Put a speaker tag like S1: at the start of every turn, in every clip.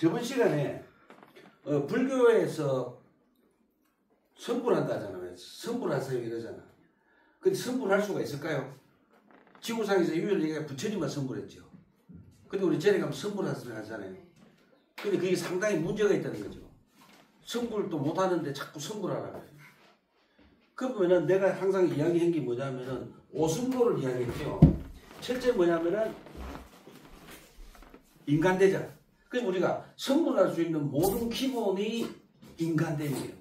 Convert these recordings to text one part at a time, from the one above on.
S1: 저번 시간에 불교에서 선불한다잖아요. 선불하세요 이러잖아. 근데 선불할 수가 있을까요? 지구상에서 유일하게 부처님만 선불했죠. 근데 우리 전에 가면 선불하잖아요. 근데 그게 상당히 문제가 있다는 거죠. 선불도 못하는데 자꾸 선불하라고. 그러면은 내가 항상 이야기한 게 뭐냐면은 오승도를 이야기했죠. 첫째 뭐냐면은 인간대자. 그래서 우리가 선불할 수 있는 모든 기본이 인간대예요.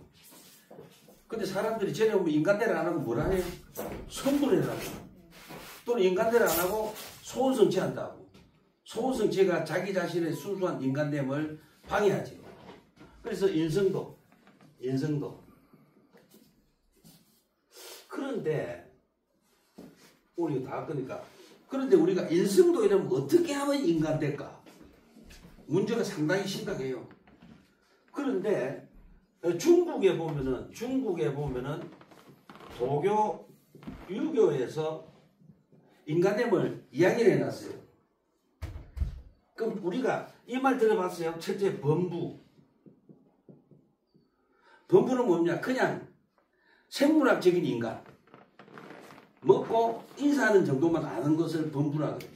S1: 근데 사람들이 전에 오면 인간대를 안 하고 뭘 하네요? 선불해라고. 또는 인간대를 안 하고 소원성취한다고. 소원성취가 자기 자신의 순수한 인간됨을 방해하죠. 그래서 인성도. 그런데 우리가 다 그러니까 그런데 우리가 인성도 이러면 어떻게 하면 인간될까? 문제가 상당히 심각해요. 그런데 중국에 보면은 도교, 유교에서 인간됨을 이야기를 해놨어요. 그럼 우리가 이 말 들어봤어요? 첫째, 범부. 범부는 뭐냐? 그냥 생물학적인 인간. 먹고 인사하는 정도만 아는 것을 범부라 그래요.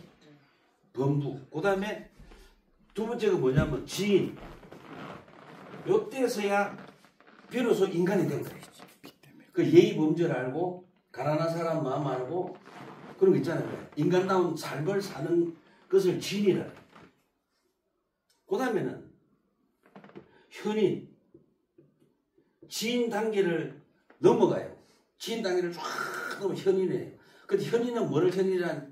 S1: 범부. 그 다음에 두 번째가 뭐냐면 지인. 요때서야 비로소 인간이 된 거예요. 그 예의 범죄를 알고 가난한 사람 마음 알고 그런 거 있잖아요. 인간다운 삶을 사는 것을 지인이라 그래요. 그 다음에는 현인. 지인 단계를 넘어가요. 지인 단계를 쫙 넘어 현인이에요. 근데 현인은 뭐를 현인이라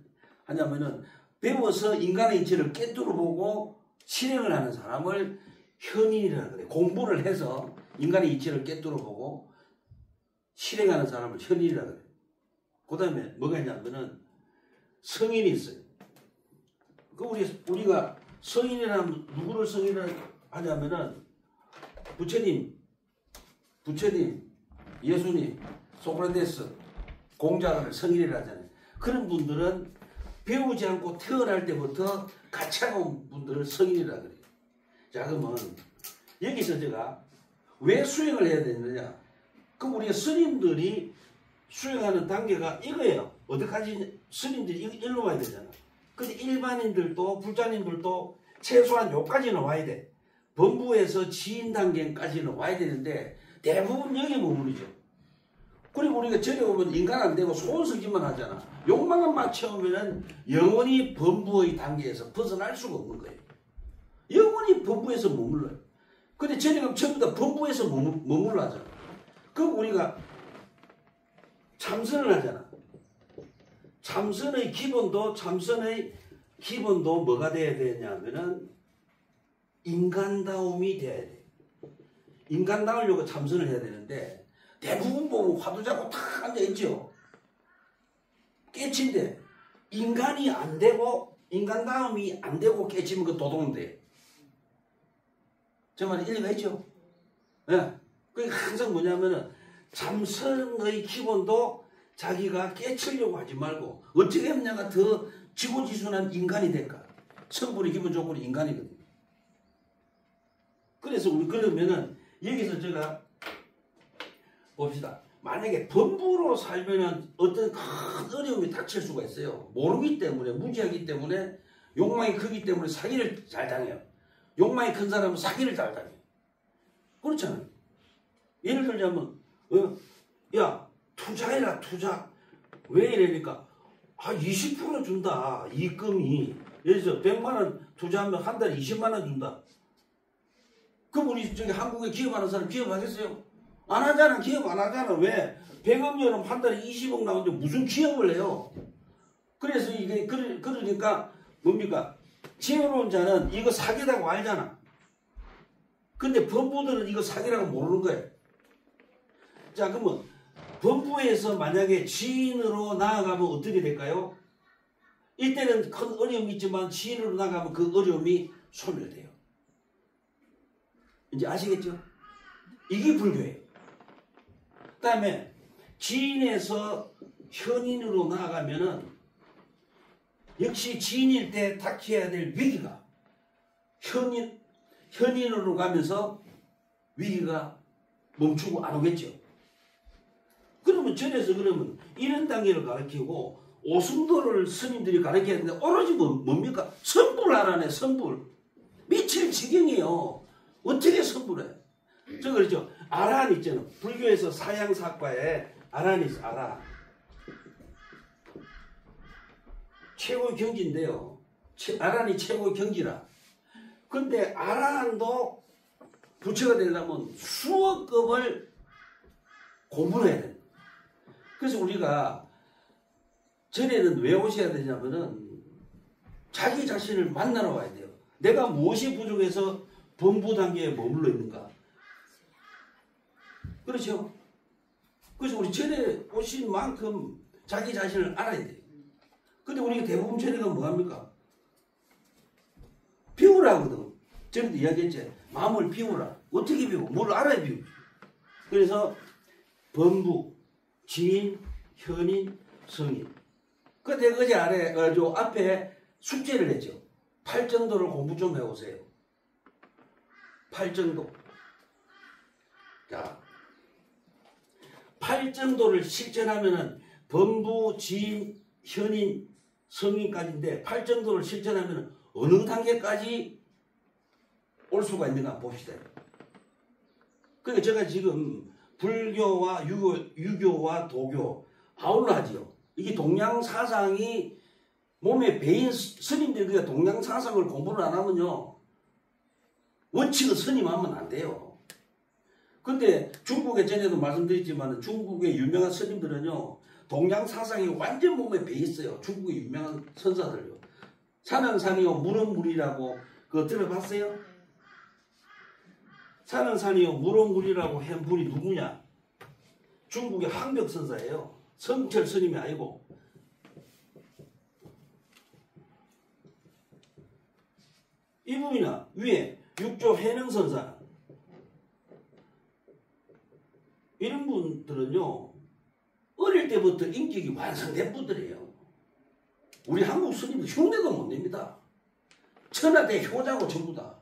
S1: 하냐면은 배워서 인간의 이치를 깨뜨려 보고 실행을 하는 사람을 현인이라 그래요. 공부를 해서 인간의 이치를 깨뜨려 보고 실행하는 사람을 현인이라 그래요. 그 다음에 뭐가 있냐면은 성인이 있어요. 그 우리가 성인이라면 누구를 성인을 하냐면은 부처님, 예수님, 소크라테스, 공자를 성인이라 하잖아요. 그런 분들은 배우지 않고 태어날 때부터 가차로운 분들을 성인이라 그래요. 자, 그러면 여기서 제가 왜 수행을 해야 되느냐? 그럼 우리가 스님들이 수행하는 단계가 이거예요. 어디까지 스님들이 일로 와야 되잖아. 근데 일반인들도 불자님들도 최소한 여기까지는 와야 돼. 범부에서 지인 단계까지는 와야 되는데 대부분 여기에 머무르죠. 그리고 우리가 저리 오면 인간 안 되고 소원성질만 하잖아. 욕망만 채우면은 영원히 범부의 단계에서 벗어날 수가 없는 거예요. 영원히 범부에서 머물러요. 근데 저리 가면 전부 다 범부에서 머물러 하잖아. 그럼 우리가 참선을 하잖아. 참선의 기본도 뭐가 돼야 되냐면은 인간다움이 돼야 돼. 인간다우려고 참선을 해야 되는데 대부분 보면 화두 잡고 탁 앉아있죠. 깨친데 인간이 안 되고 인간다움이 안 되고 깨치면 그 도둑인데. 저 말이 일리가 있죠. 예. 그게 항상 뭐냐면은 참선의 기본도 자기가 깨치려고 하지 말고 어떻게 하면 내가 더 지고지순한 인간이 될까? 성분이 기본 조건이 인간이거든요. 그래서 우리 그러면은 여기서 제가 봅시다. 만약에 범부로 살면은 어떤 큰 어려움이 닥칠 수가 있어요. 모르기 때문에, 무지하기 때문에, 욕망이 크기 때문에 사기를 잘 당해요. 욕망이 큰 사람은 사기를 잘 당해요. 그렇잖아요. 예를 들자면 야 투자해라 투자. 왜 이러니까 20% 준다. 입금이. 예를 들어서 100만 원 투자하면 한 달에 20만 원 준다. 그럼 우리 저기 한국에 기업하는 사람 기업하겠어요? 안 하잖아. 기업 안 하잖아. 왜? 100억 년은 한 달에 20억 나오는데 무슨 기업을 해요? 그래서 이게 그러니까 뭡니까? 지혜로운 자는 이거 사기라고 알잖아. 근데 범부들은 이거 사기라고 모르는 거예요. 자, 그러면 범부에서 만약에 지인으로 나아가면 어떻게 될까요? 이때는 큰 어려움이 있지만 지인으로 나아가면 그 어려움이 소멸돼요. 이제 아시겠죠? 이게 불교예요. 그 다음에 지인에서 현인으로 나아가면은 역시 지인일 때 닥쳐야 될 위기가 현인으로 가면서 위기가 멈추고 안 오겠죠. 그러면 전에서 그러면 이런 단계를 가르치고 오순도를 스님들이 가르쳐야 되는데 오로지 뭡니까? 선불하라네. 선불. 미칠 지경이에요. 어떻게 선불해? 저 그러죠. 아란 있잖아. 불교에서 사양사과에 아란이 있어. 아란. 최고의 경지인데요. 아란이 최고의 경지라. 근데 아란도 부처가 되려면 수억 급을 공부를 해야 돼. 그래서 우리가 전에는 왜 오셔야 되냐면은 자기 자신을 만나러 와야 돼요. 내가 무엇이 부족해서 범부 단계에 머물러 있는가. 그렇죠? 그래서 우리 전에 오신 만큼 자기 자신을 알아야 돼요. 근데 우리가 대부분 전에가 뭐합니까? 비우라 하거든. 전에도 이야기했지. 마음을 비우라. 어떻게 비우? 뭘 알아야 비우지. 그래서 범부, 지인, 현인, 성인. 그 내가 어제 앞에 숙제를 했죠. 팔정도를 공부 좀 해오세요. 팔정도. 자, 팔정도를 실천하면은 범부, 지인, 현인, 성인까지인데 팔정도를 실천하면은 어느 단계까지 올 수가 있는가 봅시다. 그러니까 제가 지금 불교와 유교와 도교 아울러 하지요. 이게 동양 사상이 몸에 배인 스님들이 그냥 동양 사상을 공부를 안 하면요. 원칙은 스님하면 안 돼요. 근데 중국에 전에도 말씀드렸지만 중국의 유명한 스님들은요. 동양 사상이 완전 몸에 배 있어요. 중국의 유명한 선사들요. 산은 산이요 물은 물이라고 그거 들어봤어요? 산은 산이요 물은 물이라고 한 분이 누구냐? 중국의 항벽 선사예요. 성철 스님이 아니고. 이분이나 위에 육조 해능 선사. 이런 분들은요. 어릴 때부터 인격이 완성된 분들이에요. 우리 한국 스님들 흉내도 못 냅니다. 천하대 효자고 전부 다.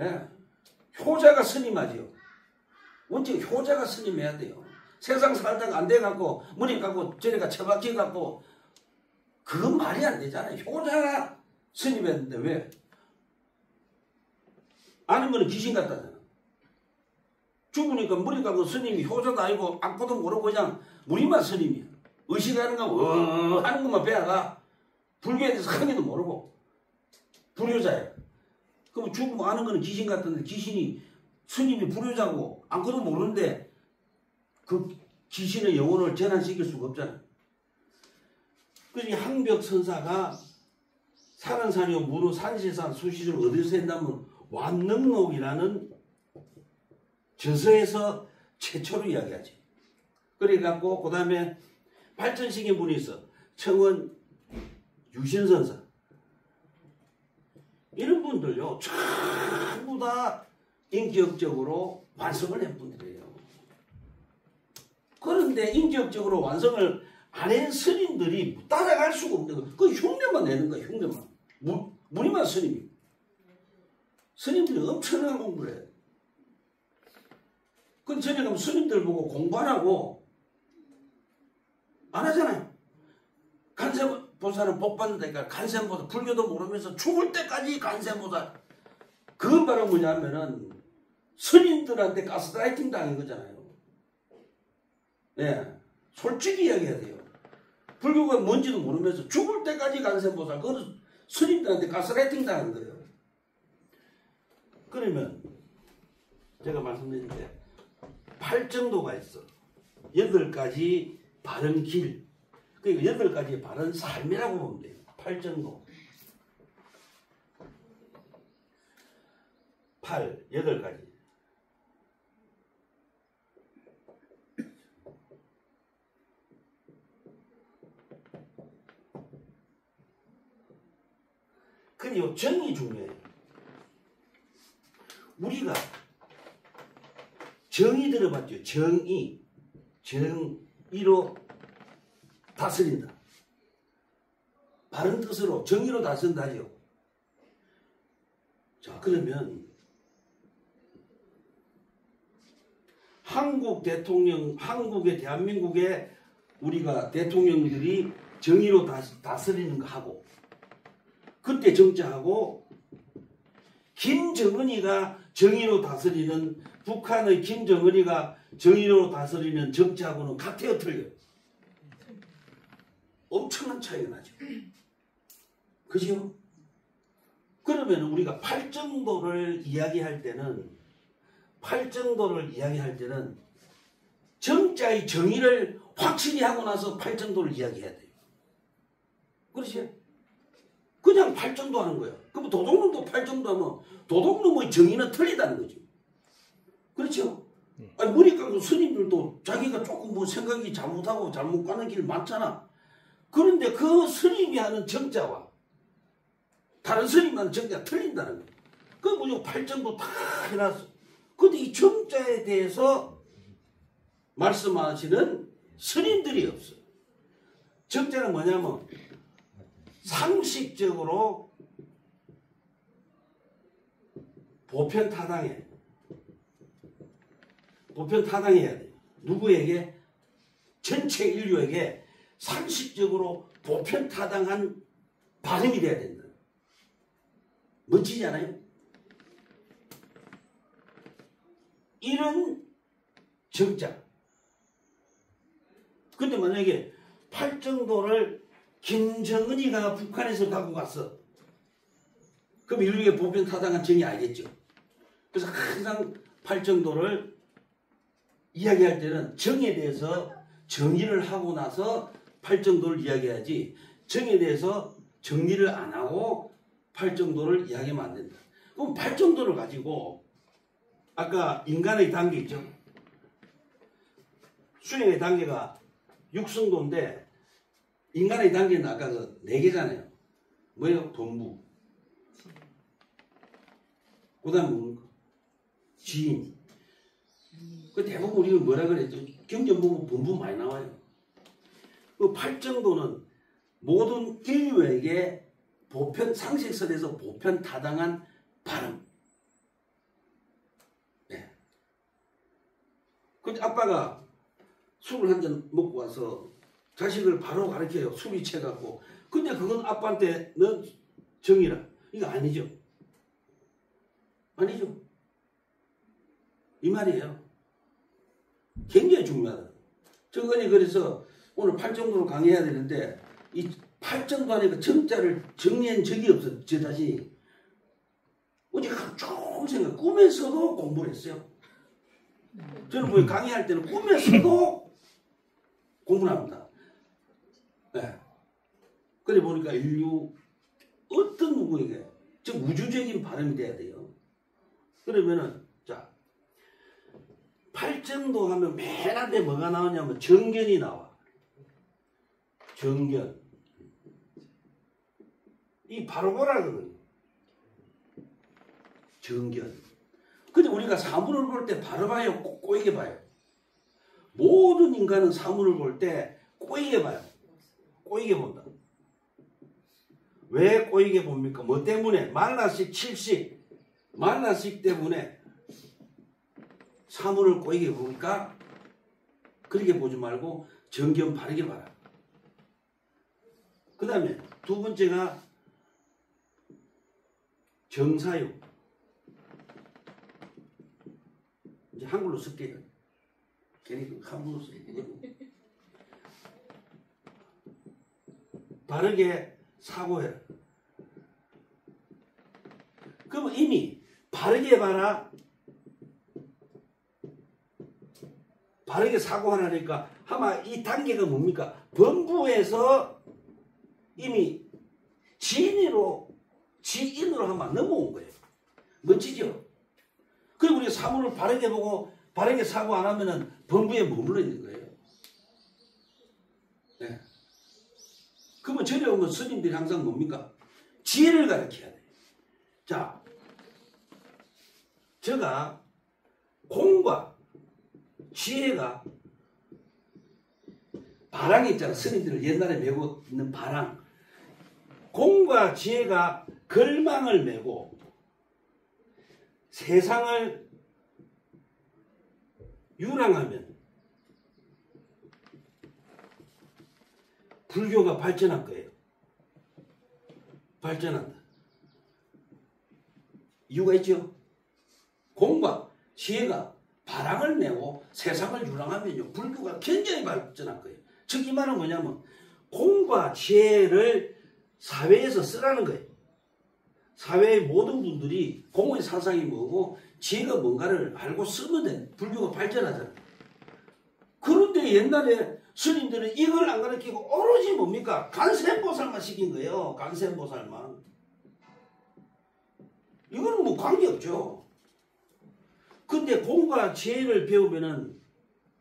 S1: 예. 효자가 스님하지요. 원칙 효자가 스님해야 돼요. 세상 살다가 안 돼갖고 머리 감고 저리가 처박혀갖고 그건 말이 안 되잖아요. 효자가 스님했는데 왜? 아는 거는 귀신 같다잖아. 죽으니까 머리 감고 스님이 효자도 아니고 악보도 모르고 그냥 우리만 스님이야. 의식하는 거 하는 것만 배워가 불교에 대해서 하기도 모르고 불효자야. 그럼 죽으면 아는 거는 귀신 같은데 귀신이 스님이 불효자고 아무것도 모르는데 그 귀신의 영혼을 전환시킬 수가 없잖아. 그래서 이 항벽 선사가 산은 산이요 무로 산시산 수시를 어디서 했냐면 완능록이라는 저서에서 최초로 이야기하지. 그래갖고 그 다음에 발전시킨 분이 있어. 청원 유신선사. 이런 분들요 전부 다 인격적으로 완성을 한 분들이에요. 그런데 인격적으로 완성을 안 한 스님들이 따라갈 수가 없는 거예요. 그 흉내만 내는 거예요. 흉내만. 무리만 스님이. 스님들이 엄청난 공부를 해요. 근데 전에 가면 스님들 보고 공부하라고 안 하잖아요. 간세보살은 복 받는다니까 간세보살 불교도 모르면서 죽을 때까지 간세보살. 그건 바로 뭐냐면은 스님들한테 가스라이팅 당한 거잖아요. 예, 솔직히 이야기해야 돼요. 불교가 뭔지도 모르면서 죽을 때까지 간세보살. 그건 스님들한테 가스라이팅 당한 거예요. 그러면 제가 말씀드린데 8정도가 있어. 8가지 바른 길. 그러니까 8가지 바른 삶이라고 보면 돼요. 8정도. 8가지. 근데 이 정이 중요해요. 우리가 정의 들어봤죠? 정의. 정의로 다스린다. 바른 뜻으로 정의로 다스린다죠. 자, 그러면 한국의 대한민국의 우리가 대통령들이 정의로 다스리는 거 하고, 그때 정자하고 김정은이가 정의로 다스리는, 북한의 김정은이가 정의로 다스리는 정치하고는 같아요, 틀려요? 엄청난 차이가 나죠. 그죠? 그러면 우리가 팔정도를 이야기할 때는 정자의 정의를 확실히 하고 나서 팔정도를 이야기해야 돼요. 그렇지? 그냥 팔정도 하는 거예요. 그럼 도둑놈도 팔정도 하면 도둑놈의 정의는 틀리다는 거죠. 그렇죠? 아니, 머리 감고 스님들도 자기가 조금 뭐 생각이 잘못하고 잘못 가는 길 많잖아. 그런데 그 스님이 하는 정자와 다른 스님이 하는 정자가 틀린다는 거예요. 그 무조건 팔정도 다 해놨어. 근데 이 정자에 대해서 말씀하시는 스님들이 없어요. 정자는 뭐냐면 상식적으로 보편타당해야 돼요. 누구에게? 전체 인류에게 상식적으로 보편타당한 발음이 돼야 된다. 멋지지 않아요? 이런 정자. 근데 만약에 팔정도를 김정은이가 북한에서 갖고 갔어. 그럼 인류의 보편타당한 정의 알겠죠? 그래서 항상 팔정도를 이야기할 때는 정에 대해서 정의를 하고 나서 팔정도를 이야기해야지, 정에 대해서 정리를 안 하고 팔정도를 이야기하면 안 된다. 그럼 팔정도를 가지고 아까 인간의 단계 있죠? 수행의 단계가 육성도인데 인간의 단계는 아까 그 4개잖아요. 뭐예요? 본부. 그 다음 뭡니까? 지인. 그 대부분 우리가 뭐라 그랬죠? 경전 보면 본부 많이 나와요. 그 팔정도는 모든 인류에게 상식선에서 보편타당한 발음. 네. 근데 아빠가 술을 한 잔 먹고 와서 자식을 바로 가르쳐요. 술이 채갖고. 근데 그건 아빠한테 넌 정의라. 이거 아니죠. 아니죠. 이 말이에요. 굉장히 중요하다. 저거니 그래서 오늘 팔정도를 강의해야 되는데 이 팔정도 안에 그 정자를 정리한 적이 없어. 제 자신이. 어제 좋은 생각, 꿈에서도 공부를 했어요. 저는 뭐 강의할 때는 꿈에서도 공부를 합니다. 네. 그래 보니까 인류 어떤 누구에게 즉 우주적인 발음이 돼야 돼요. 그러면은 자 팔정도 하면 맨 앞에 뭐가 나오냐면 정견이 나와. 정견. 이 바로 보라거든요. 정견. 근데 우리가 사물을 볼 때 바로 봐요? 꼬이게 봐요? 모든 인간은 사물을 볼 때 꼬이게 봐요. 꼬이게 본다. 왜 꼬이게 봅니까? 뭐 때문에? 만나식, 칠식. 만나식 때문에 사물을 꼬이게 보니까 그렇게 보지 말고 정견 바르게 봐라. 그 다음에 두 번째가 정사유. 이제 한글로 쓸게요. 괜히 한글로 쓸게요. 바르게 사고해라. 그럼 이미 바르게 봐라. 바르게 사고하라니까 아마 이 단계가 뭡니까? 범부에서 이미 지인으로 하면 넘어온 거예요. 멋지죠? 그리고 우리가 사물을 바르게 보고 바르게 사고 안 하면은 범부에 머물러 있는 거예요. 네. 그러면 절에 오면 스님들이 항상 뭡니까? 지혜를 가르쳐야 돼요. 자, 제가 공과 지혜가 바랑이 있잖아. 스님들을 옛날에 메고 있는 바랑. 공과 지혜가 걸망을 메고 세상을 유랑하면 불교가 발전할 거예요. 발전한다. 이유가 있죠. 공과 지혜가 바람을 내고 세상을 유랑하면요, 불교가 굉장히 발전할 거예요. 즉 이 말은 뭐냐면 공과 지혜를 사회에서 쓰라는 거예요. 사회의 모든 분들이 공의 사상이 뭐고 지혜가 뭔가를 알고 쓰면 돼. 불교가 발전하잖아. 그런데 옛날에 스님들은 이걸 안 가르치고 오로지 뭡니까? 간센보살만 시킨 거예요. 간센보살만. 이거는 뭐 관계없죠. 근데 공과 지혜를 배우면은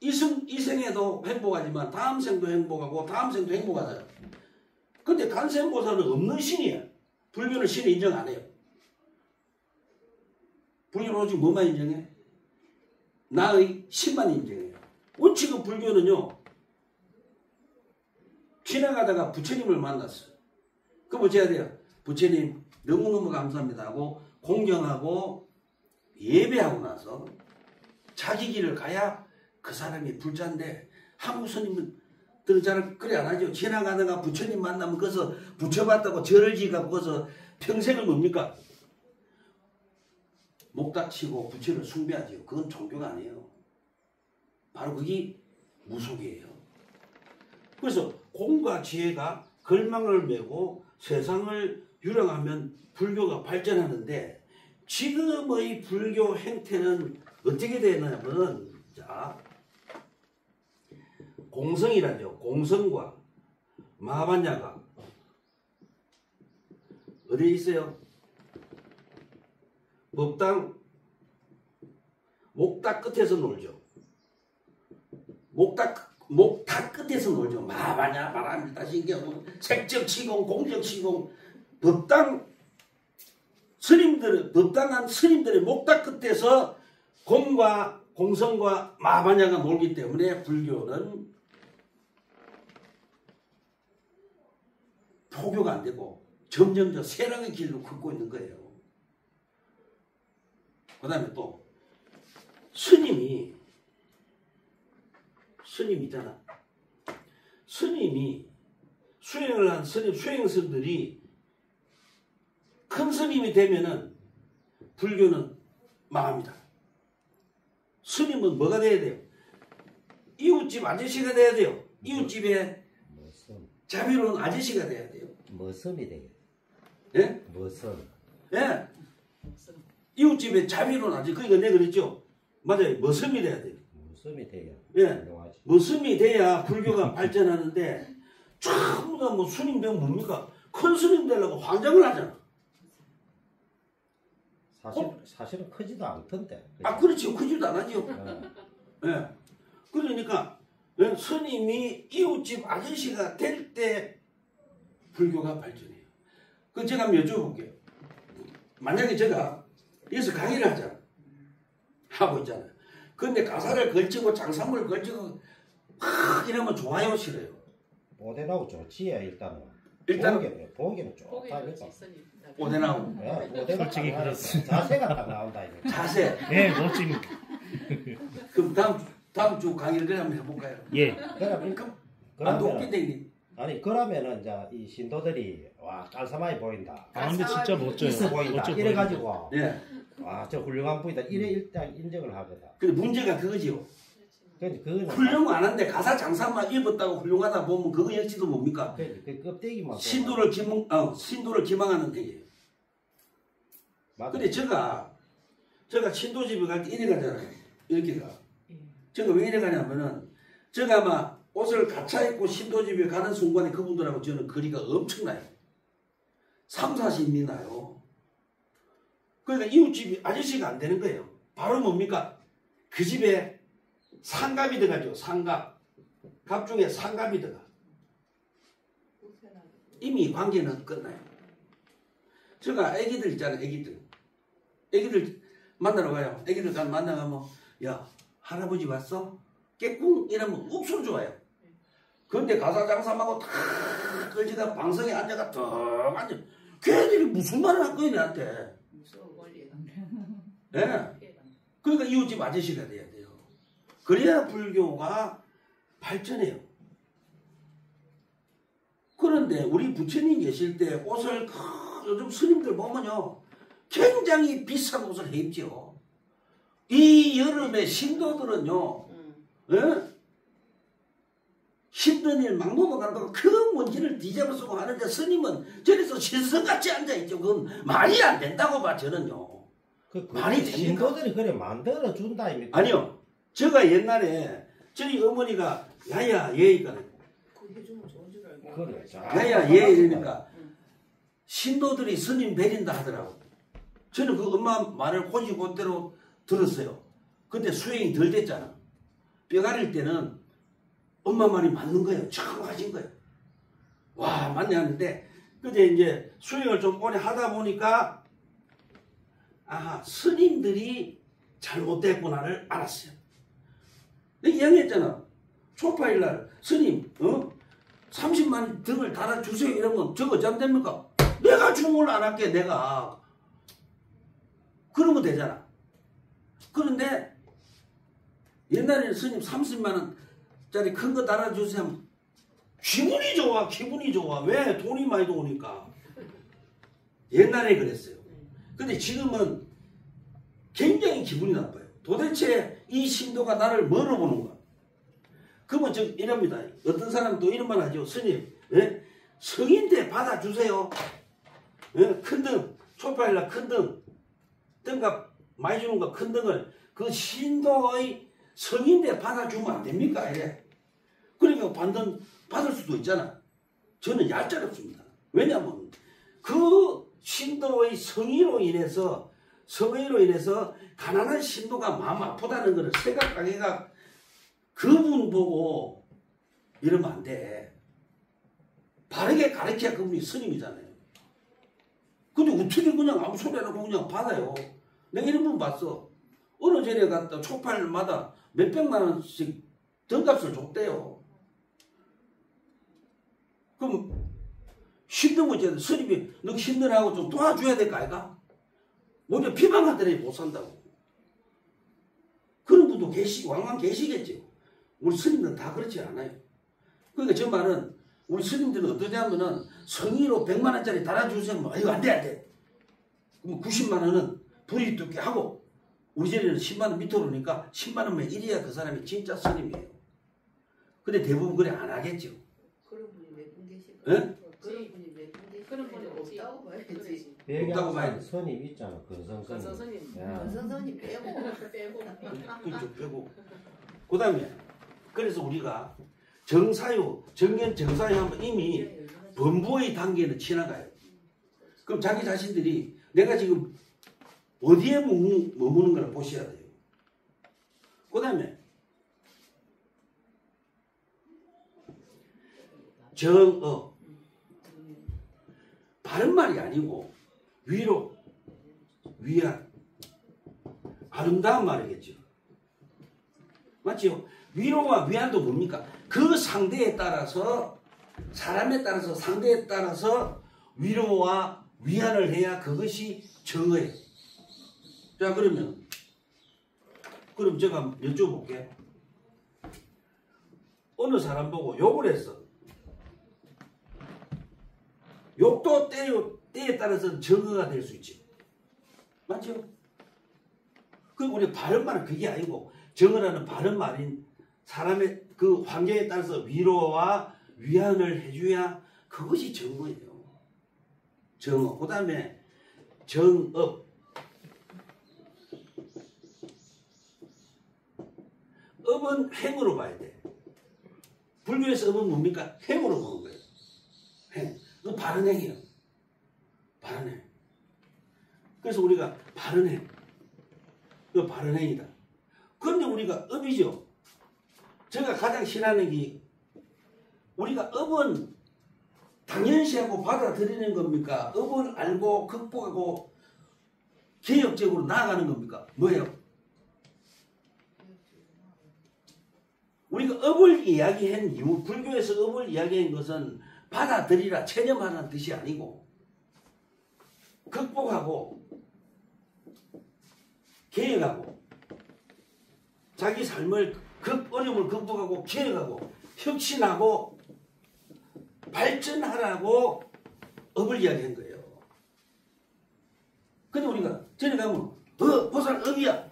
S1: 이 생에도 행복하지만 다음 생도 행복하고 다음 생도 행복하잖아요. 근데 간센보살은 없는 신이에요. 불교는 신을 인정 안 해요. 불교는 오직 뭐만 인정해? 나의 신만 인정해요. 원칙은 불교는요, 지나가다가 부처님을 만났어요. 그럼 어찌해야 돼요? 부처님 너무너무 감사합니다 하고 공경하고 예배하고 나서 자기 길을 가야 그 사람이 불자인데, 한국 스님들은 잘 그래 안 하죠. 지나가다가 부처님 만나면 거기서 부처받다고 절을 지가고 거기서 평생을 뭡니까? 목닥치고 부처를 숭배하죠. 그건 종교가 아니에요. 바로 그게 무속이에요. 그래서 공과 지혜가 걸망을 메고 세상을 유랑하면 불교가 발전하는데, 지금의 불교 행태는 어떻게 되냐면, 자, 공성이라죠. 공성과 마반야가 어디에 있어요? 법당 목탁 끝에서 놀죠. 목탁 끝에서 놀죠. 마반야, 바람일다, 신경, 색적시공, 공적시공, 법당한 스님들의 목탁 끝에서 공과 공성과 마반야가 놀기 때문에 불교는 포교가 안 되고 점점 더 쇠락의 길로 걷고 있는 거예요. 그 다음에 또 스님이 있잖아. 스님이 수행을 한 수행스님들이 큰 스님이 되면은 불교는 망합니다. 스님은 뭐가 돼야 돼요? 이웃집 아저씨가 돼야 돼요. 이웃집에 자비로운 아저씨가 돼야 돼요.
S2: 머슴이 되겠다.
S1: 예?
S2: 머슴.
S1: 예. 이웃집에 자비로운 아저씨. 그러니까 내가 그랬죠. 맞아요. 머슴이 돼야 돼요.
S2: 머슴이 돼야.
S1: 예. 머슴이 돼야 불교가 발전하는데, 전부 다 뭐 스님 되면 뭡니까? 큰 스님 되려고 환장을 하잖아.
S2: 사실은 크지도 않던데.
S1: 아, 그렇지. 크지도 안 하죠. 예. 그러니까 스님이 이웃집 아저씨가 될 때 불교가 발전해요. 그 제가 한번 여쭤볼게요. 만약에 제가 여기서 강의를 하잖아. 하고 있잖아요. 그런데 가사를 걸치고 장사물을 걸치고 이러면 좋아요, 싫어요?
S2: 오대나고 좋지, 일단은. 보기는 좋다.
S1: 오대나고.
S3: 솔직히 그렇습니다.
S2: 자세가 딱 나온다. 이거.
S1: 자세.
S3: 예, 멋집니다.
S1: 그럼 다음 주 강의를 그냥 한번 해볼까요?
S3: 예.
S2: 그러면 아니 그러면은 이제 이 신도들이 와 깔쌈하게 보인다.
S3: 아 근데 진짜 멋져요.
S2: 있어 보인다.
S3: 멋져
S2: 이래
S3: 보인다.
S2: 가지고
S1: 예.
S2: 와 저 훌륭한 분이다. 이래 일단 인정을 하거든.
S1: 근데 문제가 그거지요.
S2: 그거는
S1: 훌륭 안 한데 가사 장사만 입었다고 훌륭하다 보면 그거 역시도 뭡니까?
S2: 그 껍데기만.
S1: 신도를 기망하는 얘기예요. 근데 제가 신도집에 갈 때 이래 가잖아요. 이렇게 가. 제가 왜 이래 가냐면은 제가 아마 옷을 갖춰 입고 신도집에 가는 순간에 그분들하고 저는 거리가 엄청나요. 3, 40미 나요. 그러니까 이웃집이 아저씨가 안 되는 거예요. 바로 뭡니까? 그 집에 상갑이 들어가죠. 상갑. 갑 중에 상갑이 들어가. 이미 관계는 끝나요. 제가 애기들 있잖아요. 애기들 만나러 가요. 애기들 만나가면 야 할아버지 왔어? 깨꿍 이러면 옥수로 좋아요. 그런데 가사장사하고 다 끌지가 방송에 앉아가 턱 앉아. 걔들이 무슨 말을 할 거야 나한테. 예. 그러니까 이웃집 아저씨가 돼야 돼요. 그래야 불교가 발전해요. 그런데 우리 부처님 계실 때 옷을 요즘 스님들 보면요 굉장히 비싼 옷을 입죠. 이 여름에 신도들은요 힘든 일 막 넘어간다고 그 먼지를 뒤집어 쓰고 하는데 스님은 저래서 신성같이 앉아있죠. 그건 말이 안 된다고 봐 저는요. 말이 됩니까?
S2: 신도들이 그래 만들어 준다 입니까?
S1: 아니요. 제가 옛날에 저희 어머니가 야야 얘 있거든.
S2: 그래.
S1: 야야 얘 이러니까 신도들이 스님 베린다 하더라고. 저는 그 엄마 말을 곧이곧대로 들었어요. 근데 수행이 덜 됐잖아. 뼈 가릴 때는 엄마 말이 맞는 거예요. 정확하신 거예요. 와 맞네 하는데 근데 이제 수행을 좀 오래 하다 보니까 아 스님들이 잘못됐구나를 알았어요. 내가 이야기했잖아. 초파일날 스님 30만 등을 달아주세요 이러면 저거 어쩌면 됩니까? 내가 주문을 안 할게 내가. 그러면 되잖아. 그런데 옛날에는 스님 30만 원짜리 큰 거 달아주세요. 기분이 좋아 기분이 좋아. 왜? 돈이 많이 들어오니까. 옛날에 그랬어요. 근데 지금은 굉장히 기분이 나빠요. 도대체 이 신도가 나를 뭐로 보는 거야? 그러면 저 이럽니다. 어떤 사람은 또 이런 말 하죠. 스님 성인대 받아주세요. 큰 등 초파일날 큰 등 등값 많이 주는 거 큰 등을 그 신도의 성인대 받아주면 안 됩니까? 이래. 그러니까 받을 수도 있잖아. 저는 얄짤없습니다. 왜냐하면 그 신도의 성의로 인해서 가난한 신도가 마음 아프다는 것을 생각하기가 그분 보고 이러면 안 돼. 바르게 가르쳐야 그분이 스님이잖아요. 근데 어떻게 그냥 아무 소리 안 하고 그냥 받아요. 내가 이런 분 봤어. 어느 절에 갔다 초팔마다 몇백만 원씩 등값을 줬대요. 그럼 힘든 문제는 스님이 너 힘들하고 좀 도와줘야 될까 아이가? 먼저 비방하더니 못 산다고. 그런 분도 왕왕 계시겠죠. 우리 스님들은 다 그렇지 않아요. 그러니까 저 말은 우리 스님들은 어떠냐면은 성의로 100만 원짜리 달아주세요. 뭐 이거 안 돼. 그럼 90만 원은 불이 뚫게 하고 우리 집에는 10만 원 밑으로 오니까 10만 원만 이래야 그 사람이 진짜 스님이에요. 근데 대부분 그래 안 하겠죠.
S4: 그런 분이 몇 분 계실까요?
S1: 예?
S4: 그런 분이 몇 분 계실까요? 그런 분이 없다고 봐야지.
S2: 없다고
S1: 봐야 돼.
S2: 스님 있잖아. 근성
S4: 건선선님.
S2: 야.
S4: 건선선님 빼고.
S1: 그렇죠. 빼고. 그 다음에 그래서 우리가 정사유 하면 이미 범부의 단계는 지나가요. 그럼 자기 자신들이 내가 지금 어디에 머무는 걸 보셔야 돼요. 그 다음에 정업 바른 말이 아니고 위로 위안 아름다운 말이겠죠. 맞죠? 위로와 위안도 뭡니까? 그 상대에 따라서 사람에 따라서 상대에 따라서 위로와 위안을 해야 그것이 정의예요. 자 그럼 제가 여쭤볼게요. 어느 사람 보고 욕을 했어. 욕도 때에 따라서 정의가 될 수 있지. 맞죠? 그리고 우리 바른 말은 그게 아니고 정의라는 바른 말인 사람의 그 환경에 따라서 위로와 위안을 해줘야 그것이 정의예요. 정의. 그 다음에 정업. 업은 행으로 봐야 돼. 불교에서 업은 뭡니까? 행으로 보는 거예요. 행. 그 바른 행이에요. 바른 행. 그래서 우리가 바른 행. 그 바른 행이다. 그런데 우리가 업이죠. 제가 가장 싫어하는 게 우리가 업은 당연시하고 받아들이는 겁니까? 업을 알고 극복하고 개혁적으로 나아가는 겁니까? 뭐예요? 우리가 업을 이야기한 이유, 불교에서 업을 이야기한 것은 받아들이라 체념하라는 뜻이 아니고 극복하고 개혁하고 자기 삶을 어려움을 극복하고 기획하고 혁신하고 발전하라고 업을 이야기한 거예요. 근데 우리가 전에 가면 보살 업이야.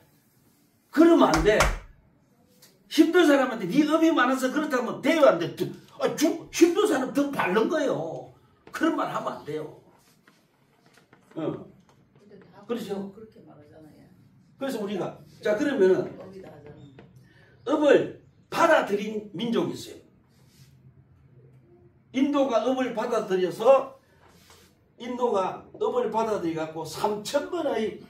S1: 그러면 안 돼. 힘든 사람한테 네 업이 많아서 그렇다면 돼요 안 돼? 힘든 사람 더 바른 거예요. 그런 말 하면 안 돼요.
S4: 근데 다
S1: 그렇죠.
S4: 그렇게 말하잖아요.
S1: 그래서 우리가 자 그러면은
S4: 거기다 하잖아.
S1: 업을 받아들인 민족이 있어요. 인도가 업을 받아들여서 인도가 업을 받아들여 갖고 3,000번의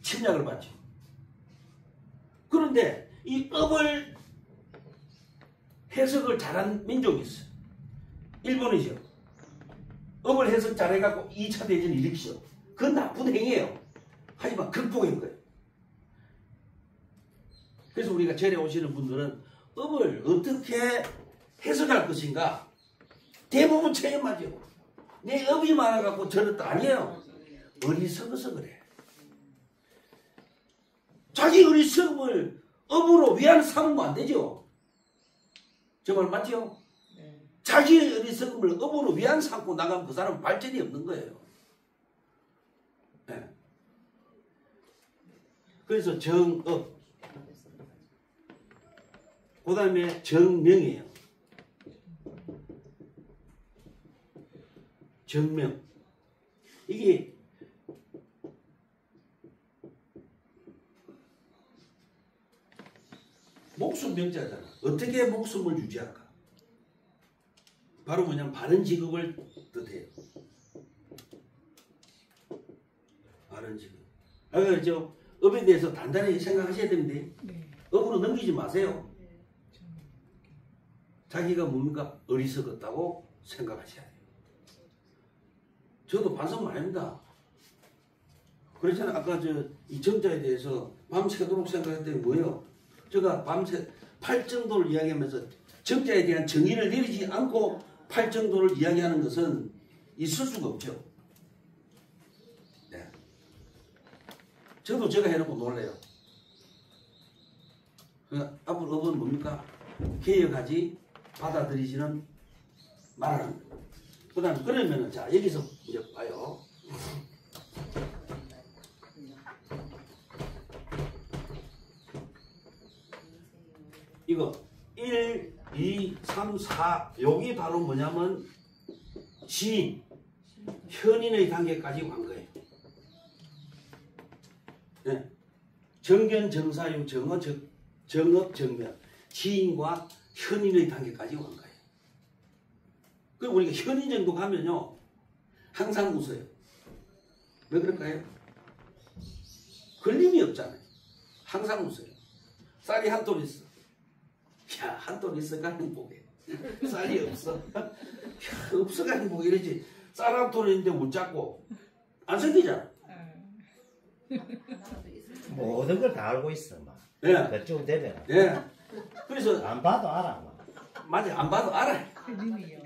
S1: 침략을 받죠. 그런데 이 업을 해석을 잘한 민족이 있어요. 일본이죠. 업을 해석 잘해갖고 2차 대전을 일으키죠. 그건 나쁜 행위예요. 하지만 극복한 거예요. 그래서 우리가 절에 오시는 분들은 업을 어떻게 해석할 것인가 대부분 체험하죠. 내 업이 많아갖고 저랬다 아니에요. 어리석어서 그래. 자기 어리석음을 업으로 위안 삼으면 안 되죠. 저 말 맞죠?
S4: 네.
S1: 자기 어리석음을 업으로 위안 삼고 나가면 그 사람은 발전이 없는 거예요. 네. 그래서 정업 그 다음에 정명이에요. 정명. 이게 목숨 명자잖아. 어떻게 목숨을 유지할까? 바로 뭐냐면 바른 직업을 뜻해요. 바른 직업. 아까 그랬죠? 업에 대해서 단단히 생각하셔야 되는데 업으로 넘기지 마세요. 자기가 뭡니까? 어리석었다고 생각하셔야 돼요. 저도 반성 많이 합니다. 그렇잖아요. 아까 이 정자에 대해서 밤새도록 생각했더니 뭐예요? 제가 밤새 팔정도를 이야기하면서 정자에 대한 정의를 내리지 않고 팔정도를 이야기하는 것은 있을 수가 없죠. 네. 저도 제가 해놓고 놀래요. 앞으로 업은 뭡니까? 개혁하지 받아들이지는 말하는 거예요. 그 다음에 그러면은 자 여기서 이제 봐요. 이거 1, 2, 3, 4 여기 바로 뭐냐면 지인, 현인의 단계까지 간 거예요. 네. 정견, 정사유, 정업, 정명, 지인과 현인의 단계까지 간 거예요. 그럼 우리가 현인 정도 가면요 항상 웃어요. 왜 그럴까요? 걸림이 없잖아요. 항상 웃어요. 쌀이 한 톨 있어. 야, 한 톨 있어가 행복해. 쌀이 없어. 야, 없어가 행복해. 이러지. 쌀 한 톨 있는데 웃자고 안 생기잖아.
S2: 모든 걸 다 알고 있어. 막.
S1: 예.
S2: 그쯤 되면.
S1: 예. 그래서
S2: 안 봐도 알아. 막.
S1: 맞아. 안 봐도 알아.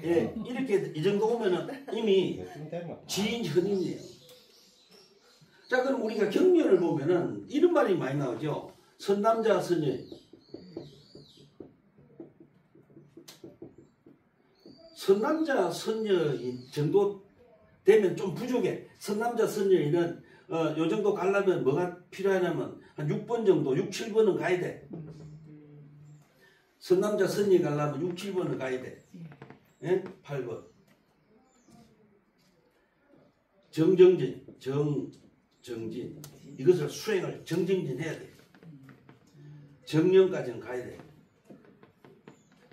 S1: 예. 이렇게 이 정도 오면은 이미
S2: 그쯤 되면.
S1: 지인 현인이에요. 자, 그럼 우리가 경륜을 보면은 이런 말이 많이 나오죠. 선남자 선녀인. 선남자 선녀인 정도 되면 좀 부족해. 선남자 선녀인은 요 정도 가려면 뭐가 필요하냐면 한 6번 정도, 6, 7번은 가야 돼. 선남자 선녀 가려면 6, 7번은 가야 돼. 예? 8번. 정정진, 정진. 이것을 수행을 정정진 해야 돼. 정령까지는 가야 돼.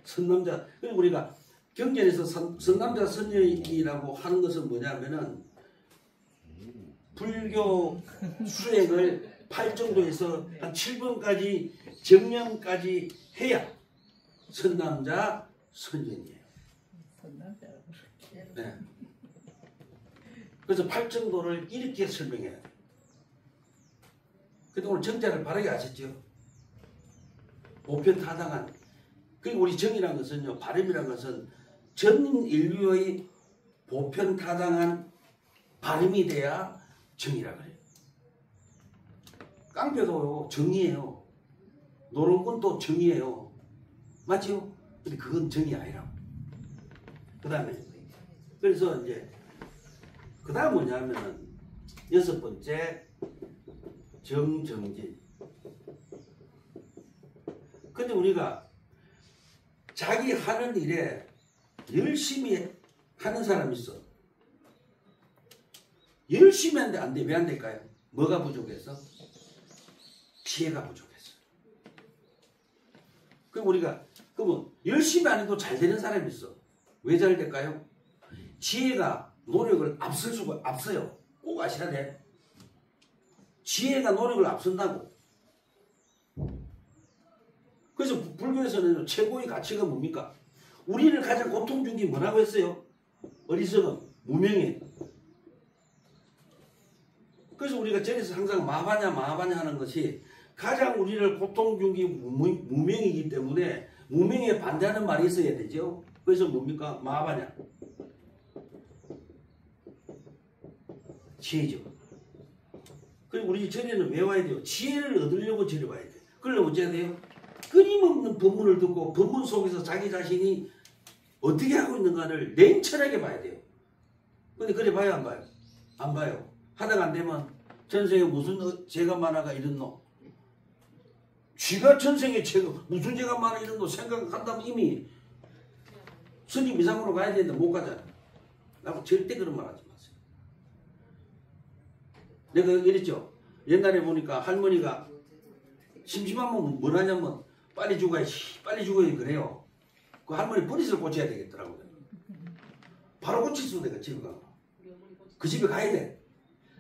S1: 선남자. 그리고 우리가 경전에서 선남자 선녀이라고 하는 것은 뭐냐면은 불교 수행을 8정도에서 한 7번까지 정령까지 해야 선남자 선녀이에요. 네. 그래서 8정도를 이렇게 설명해야 돼요. 그래도 오늘 정자를 바르게 하셨죠? 보편타당한. 그리고 우리 정이라는 것은요, 발음이라는 것은 전 인류의 보편타당한 발음이 돼야 정이라 그래요. 깡패도 정이에요. 노름꾼도 정이에요. 맞죠? 근데 그건 정이 아니라고. 그 다음에 그래서 이제 그 다음 뭐냐면은 6번째 정정진. 근데 우리가 자기 하는 일에 열심히 하는 사람이 있어. 열심히 하는데 안 돼. 왜 안 될까요? 뭐가 부족해서? 지혜가 부족해서. 그럼 우리가 그러면 열심히 안 해도 잘 되는 사람이 있어. 왜 잘 될까요? 지혜가 노력을 앞서요. 꼭 아셔야 돼. 지혜가 노력을 앞선다고. 그래서 불교에서는 최고의 가치가 뭡니까? 우리를 가장 고통 준 게 뭐라고 했어요? 어리석음, 무명해. 그래서 우리가 절에서 항상 마하바냐 하는 것이 가장 우리를 고통 준 게 무명이기 때문에 무명에 반대하는 말이 있어야 되죠. 그래서 뭡니까? 마하바냐. 지혜죠. 그리고 우리 절에는 왜 와야 돼요? 지혜를 얻으려고 절에 와야 돼요. 그러려면 어째야 돼요? 끊임없는 법문을 듣고 법문 속에서 자기 자신이 어떻게 하고 있는가를 냉철하게 봐야 돼요. 근데 그래 봐요, 안 봐요? 안 봐요. 하다가 안 되면 전생에 무슨 죄가 많아가 이랬노? 쥐가 전생에 무슨 죄가 많아 이랬노? 생각한다면 이미 스님 이상으로 가야 되는데 못 가잖아. 나고 절대 그런 말 하지 마세요. 내가 이랬죠. 옛날에 보니까 할머니가 심심하면 뭘 하냐면 빨리 죽어야지, 빨리 죽어야지 그래요. 그 할머니 버릿을 고쳐야 되겠더라고요. 바로 고칠 수 내가 집에 가고. 그 집에 가야 돼.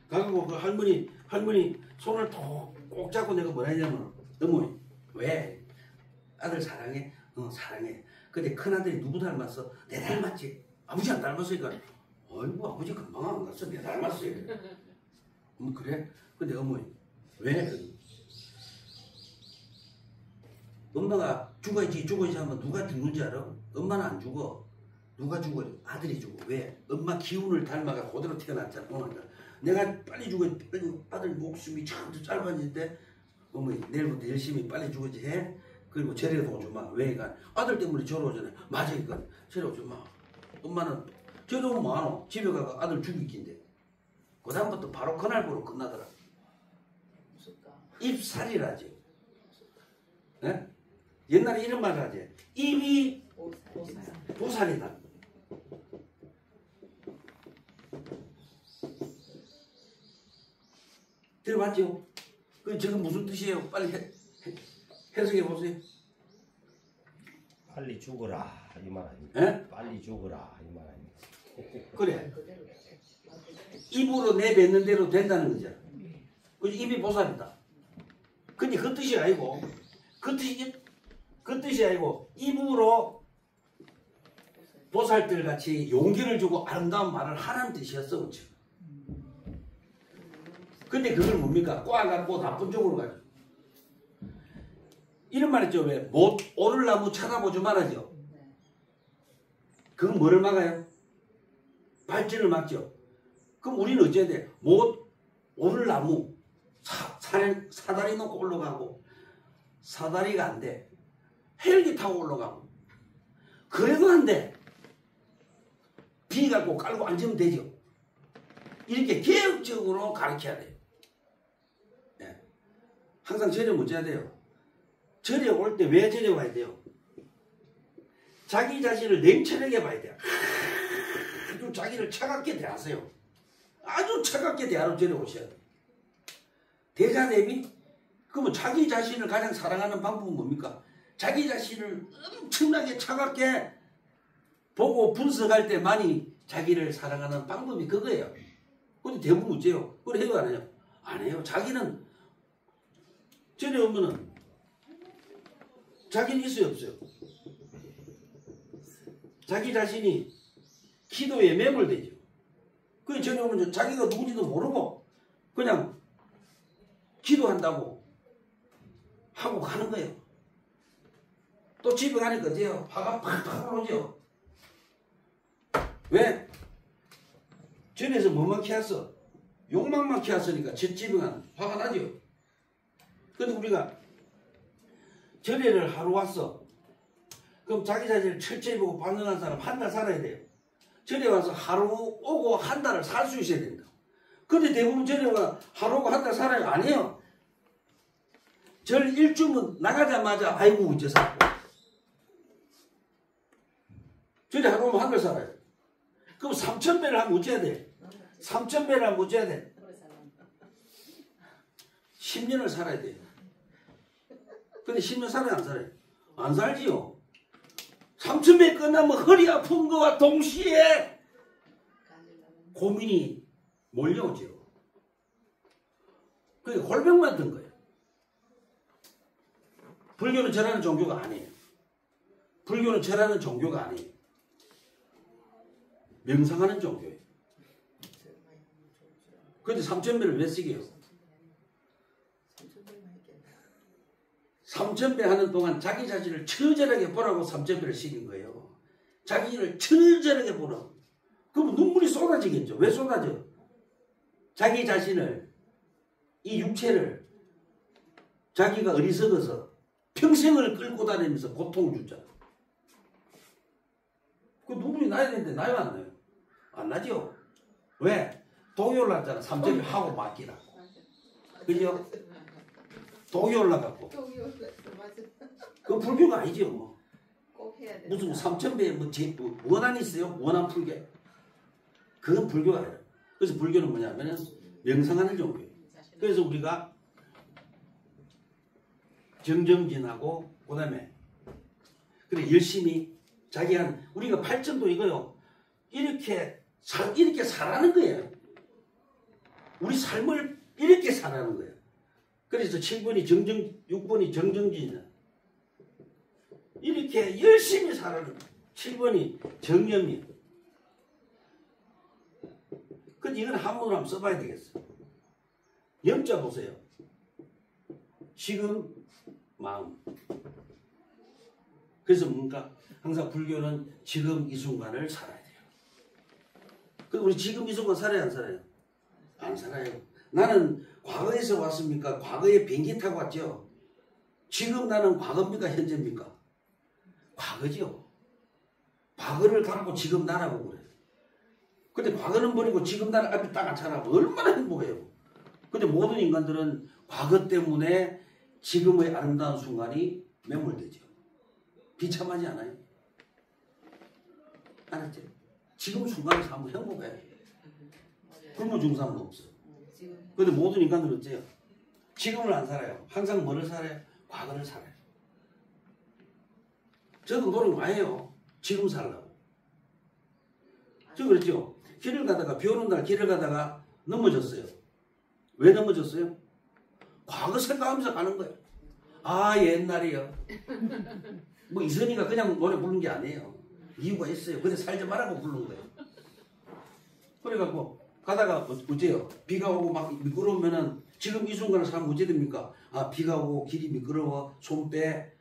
S1: 가고 그 할머니 손을 꼭 잡고 내가 뭐라 했냐면 어머니 왜? 아들 사랑해? 사랑해. 근데 큰아들이 누구 닮았어? 내 닮았지. 아버지 안 닮았으니까 어이구 아버지 금방 안 갔어. 내 닮았어요. 그래? 근데 어머니 왜? 엄마가 죽어야지 하면 누가 죽는지 알아? 엄마는 안 죽어. 누가 죽어? 아들이 죽어. 왜? 엄마 기운을 닮아가 그대로 태어났잖아. 내가 빨리 죽어. 아들 목숨이 참 짧아지는데 어머니 내일부터 열심히 빨리 죽어지 해. 그리고 절에도 오지 마. 왜? 아들 때문에 절 오잖아. 맞아. 그러니까 절에 오지 마. 엄마는 절에 오면 뭐하노? 집에 가서 아들 죽이긴데. 그 다음부터 바로 그날부로 끝나더라. 입살이라지. 네? 옛날에 이런 말을 하지. 입이 보살이다. 들어봤죠? 그 지금 무슨 뜻이에요? 빨리 해석해 보세요.
S2: 빨리 죽어라 이 말 아닙니까?
S1: 예?
S2: 빨리 죽어라 이 말 아닙니까?
S1: 그래. 입으로 내뱉는 대로 된다는 거죠. 그 입이 보살이다. 근데 그 뜻이 아니고 그 뜻이 아니고 입으로 보살들 같이 용기를 주고 아름다운 말을 하라는 뜻이었어. 그렇죠? 근데 그걸 뭡니까? 꽈갖고 나쁜 쪽으로 가죠. 이런 말 있죠. 왜? 못 오를 나무 쳐다보지 말아죠. 그건 뭐를 막아요? 발전을 막죠. 그럼 우리는 어째야 돼? 못 오를 나무 사다리 놓고 올라가고 사다리가 안 돼. 헬기 타고 올라가고 그래도 안 돼. 비 갖고 깔고 앉으면 되죠. 이렇게 개혁적으로 가르쳐야 돼요. 네. 항상 절에 묻어야 돼요. 절에 올 때 왜 절에 와야 돼요? 자기 자신을 냉철하게 봐야 돼요. 아주 자기를 차갑게 대하세요. 아주 차갑게 대하러 절에 오셔야 돼요. 대자 대비? 그러면 자기 자신을 가장 사랑하는 방법은 뭡니까? 자기 자신을 엄청나게 차갑게 보고 분석할 때만이 자기를 사랑하는 방법이 그거예요. 근데 대부분 어째요? 그걸 해요, 안 해요? 안 해요. 자기는 절에 오면은 자기는 있어요, 없어요? 자기 자신이 기도에 매몰되죠. 그 절에 오면 자기가 누군지도 모르고 그냥 기도한다고 하고 가는 거예요. 또 집에 가니까 어때요? 화가 팍팍 오죠. 왜? 전에서 뭐만 키웠어? 욕망만 키웠으니까 제 집에 가면 화가 나죠. 근데 우리가 절에를 하루 왔어. 그럼 자기 자신을 철저히 보고 반성한 사람 한 달 살아야 돼요. 절에 와서 하루 오고 한 달을 살 수 있어야 된다. 근데 대부분 절에 와 하루 오고 한 달 살아요? 아니에요. 절 일주면 나가자마자 아이고 어째 살고. 절에 하루 오면 한 달 살아요. 그럼 3,000배를 하면 어째야 돼? 3,000배를 하면 어째야 돼? 10년을 살아야 돼요. 근데 10년 살아요? 안 살아요? 안 살지요. 3,000배 끝나면 허리 아픈 거와 동시에 고민이 몰려오죠. 그게 골병만 든 거예요. 불교는 절하는 종교가 아니에요. 불교는 절하는 종교가 아니에요. 명상하는 종교예요. 그런데 3,000배를 왜 쓰게요? 3,000배 하는 동안 자기 자신을 처절하게 보라고 3,000배를 시킨 거예요. 자기를 처절하게 보라고. 그럼 눈물이 쏟아지겠죠. 왜 쏟아져? 자기 자신을, 이 육체를 자기가 어리석어서 평생을 끌고 다니면서 고통을 주잖아. 그 눈물이 나야 되는데 나요 안 나요? 안 나죠? 왜? 독이 올랐잖아. 3,000배 하고 맡기라고. 그죠? 독이 올라갔고. 그 불교가 아니죠. 뭐. 무슨 3,000배에 뭐 원한이 있어요? 원한 풀게. 그건 불교가 아니에요. 그래서 불교는 뭐냐면은 명상하는 종교예요. 그래서 우리가 정정진하고 그다음에 그래 열심히 자기 한 우리가 발전도 이거요. 이렇게 살아는 거예요. 우리 삶을 이렇게 살아는 거예요. 그래서 7번이 6번이 정정진이야. 이렇게 열심히 살아는 7번이 정념이에요. 근데 이건 한문으로 한번 써봐야 되겠어. 염자 보세요. 지금 마음. 그래서 뭔가 항상 불교는 지금 이 순간을 살아야 돼요. 근데 우리 지금 이 순간 살아야 안 살아요? 안 살아요. 나는 과거에서 왔습니까? 과거에 비행기 타고 왔죠. 지금 나는 과거입니까? 현재입니까? 과거죠. 과거를 갖고 지금 나라고 그래요. 근데 과거는 버리고 지금 나라 앞에 딱 앉혀놔. 얼마나 행복해요. 근데 모든 인간들은 과거 때문에 지금의 아름다운 순간이 매몰되죠. 비참하지 않아요? 알았죠? 지금 순간을 살면 행복해요. 굶어 죽는 사람은 없어. 근데 모든 인간들은 어째요? 지금을 안 살아요. 항상 뭐를 살아요? 과거를 살아요. 저도 노력 많이 해요. 지금 살라고. 저 그랬죠? 길을 가다가 비 오는 날 길을 가다가 넘어졌어요. 왜 넘어졌어요? 과거 생각하면서 가는 거예요. 아 옛날이요. 뭐 이선희가 그냥 노래 부른 게 아니에요. 이유가 있어요. 근데 살지 말라고 부른 거예요. 그래갖고 가다가 어째요? 비가 오고 막 미끄러우면은 지금 이 순간을 살면 어째 됩니까? 아 비가 오고 길이 미끄러워 손 빼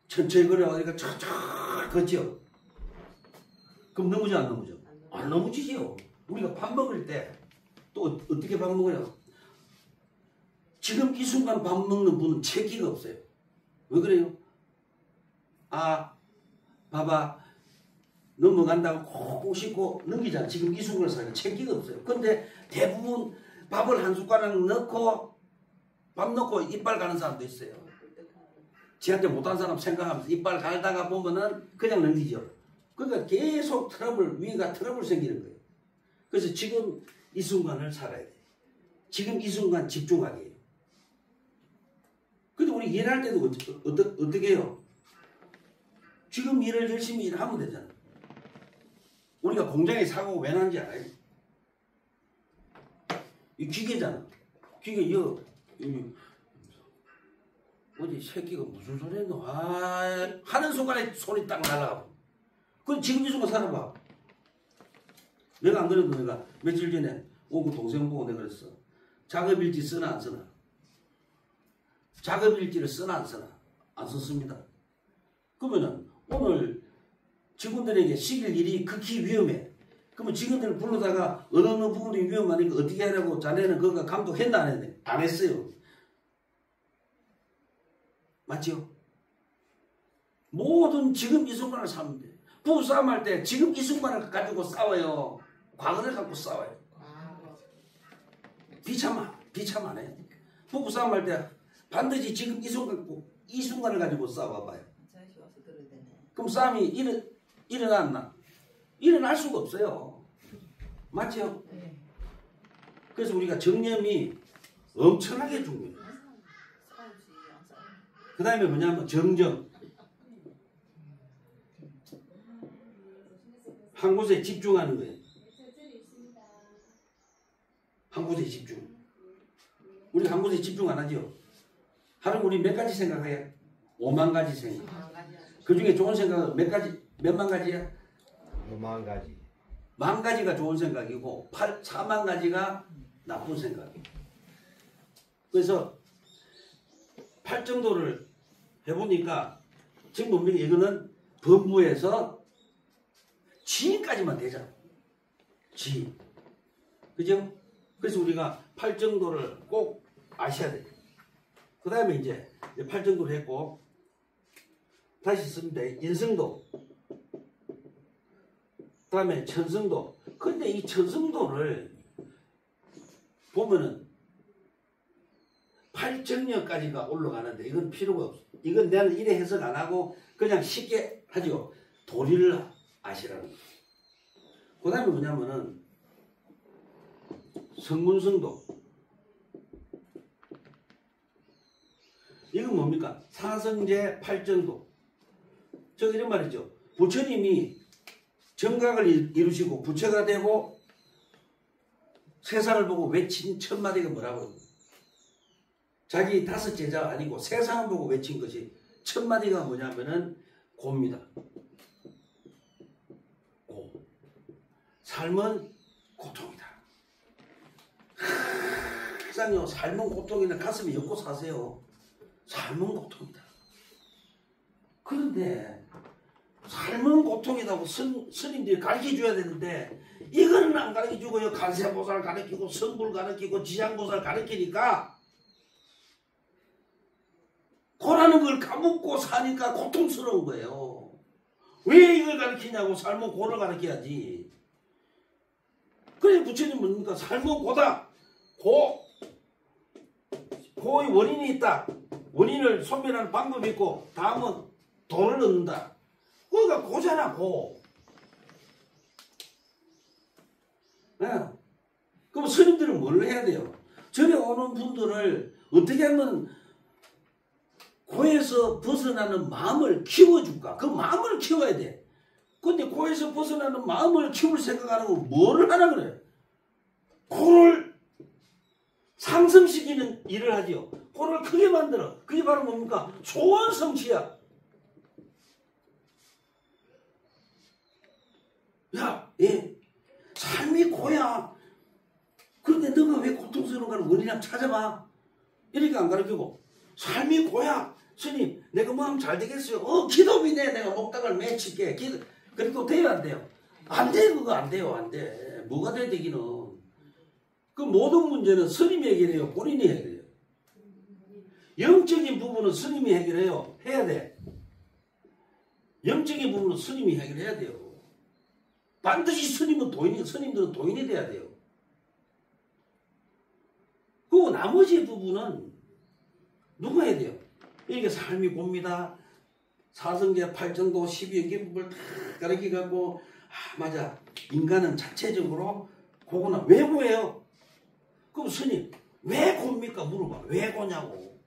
S1: 천천히 걸어가니까 촥촥 걷죠. 그럼 넘어져 안 넘어져? 안 넘어지지요. 우리가 밥 먹을 때 또 어떻게 밥 먹어요? 지금 이 순간 밥 먹는 분은 체기가 없어요. 왜 그래요? 아 봐봐 넘어간다고 콕 씻고 넘기잖아. 지금 이 순간을 살기 체기가 없어요. 근데 대부분 밥을 한 숟가락 넣고 밥 넣고 이빨 가는 사람도 있어요. 지한테 못한 사람 생각하면서 이빨 갈다가 보면은 그냥 넘기죠. 그러니까 계속 위가 트러블 생기는 거예요. 그래서 지금 이 순간을 살아야 돼. 지금 이 순간 집중하게 해요. 근데 우리 일할 때도 어떻게 해요? 지금 일을 열심히 일하면 되잖아. 우리가 공장에 사고가 왜 나는지 알아요? 이 기계잖아. 기계 여기 어디 새끼가 무슨 소리 했노? 아 하는 순간에 손이 딱 날아가고. 그럼 지금 이 순간 살아봐. 내가 안 그래도 내가 며칠 전에 오고 동생 보고 내가 그랬어. 작업일지 쓰나 안 쓰나? 작업일지를 쓰나 안 쓰나? 안 썼습니다. 그러면은 오늘 직원들에게 시킬 일이 극히 위험해. 그러면 직원들을 불러다가 어느 부분이 위험하니까 어떻게 하라고 자네는 그거 감독했나 안 했네? 안 했어요. 맞죠? 모든 지금 이 순간을 싸우면 돼. 부부싸움 할 때 지금 이 순간을 가지고 싸워요. 과거를 갖고 싸워요. 비참 안 해요. 부부싸움 할 때 반드시 지금 이 순간을 가지고 싸워봐요. 그럼 싸움이 일어났나? 일어날 수가 없어요. 맞죠? 그래서 우리가 정념이 엄청나게 중요해요. 그 다음에 뭐냐면 정정. 한 곳에 집중하는 거예요. 한 곳에 집중. 우리 한 곳에 집중 안 하죠? 하루 우리 몇 가지 생각해요? 5만 가지 생각. 그 중에 좋은 생각은 몇만 가지야?
S2: 5만 가지.
S1: 1만 가지가 좋은 생각이고 4만 가지가 나쁜 생각이에요. 그래서 8정도를 해보니까 지금 뭡니까? 이거는 법무에서 지인까지만 되잖아. 지인. 그죠? 그래서 우리가 8정도를 꼭 아셔야 돼요. 그 다음에 이제 8정도를 했고 다시 씁니다. 인성도. 그 다음에 천성도. 근데 이 천성도를 보면은 8정력까지가 올라가는데 이건 필요가 없어. 이건 나는 이래 해석 안 하고 그냥 쉽게 하죠. 도리를 아시라는 거예요. 그 다음에 뭐냐면은 성문성도. 이건 뭡니까? 사성제 8정도. 저 이런 말이죠. 부처님이 정각을 이루시고 부처가 되고 세상을 보고 외친 첫 마디가 뭐라고? 자기 5 제자 아니고 세상을 보고 외친 것이 첫 마디가 뭐냐면은 고입니다. 고. 삶은 고통이다. 항상요, 삶은 고통이나 가슴에 엮고 사세요. 삶은 고통이다. 그런데 삶은 고통이라고 스님들이 가르쳐줘야 되는데 이거는 안 가르쳐주고요. 간세보살 가르치고 성불 가르치고 지장보살 가르치니까 고라는 걸 까먹고 사니까 고통스러운 거예요. 왜 이걸 가르치냐고. 삶은 고를 가르쳐야지. 그래 부처님 뭡니까? 삶은 고다. 고의 원인이 있다. 원인을 소멸하는 방법이 있고 다음은 도를 얻는다. 그러니까 고잖아, 고. 네. 그럼 스님들은 뭘 해야 돼요? 절에 오는 분들을 어떻게 하면 고에서 벗어나는 마음을 키워줄까? 그 마음을 키워야 돼. 근데 고에서 벗어나는 마음을 키울 생각하는 건 뭐를 하나 그래? 고를 상승시키는 일을 하죠. 고를 크게 만들어. 그게 바로 뭡니까? 소원 성취야. 야, 삶이 고야. 그런데 너가 왜 고통스러운가를 원인을 찾아봐. 이렇게 안 가르치고 삶이 고야. 스님, 내가 뭐 하면 잘 되겠어요? 기도비네. 내가 목닥을 맺힐게. 그래도 돼요, 안 돼요? 안 돼, 그거 안 돼요, 안 돼. 뭐가 돼, 되기는. 그 모든 문제는 스님이 해결해요, 본인이 해결해요. 영적인 부분은 스님이 해결해요. 해야 돼. 영적인 부분은 스님이 해결해야 돼요. 반드시 스님들은 도인이 돼야 돼요. 그리고 나머지 부분은 누가 해야 돼요? 이게 삶이 곱니다. 사성제 8정도 12연계법을 다 가르쳐갖고 맞아. 인간은 자체적으로 고구나 왜 고해요? 그럼 스님 왜 곱니까? 물어봐. 왜 고냐고.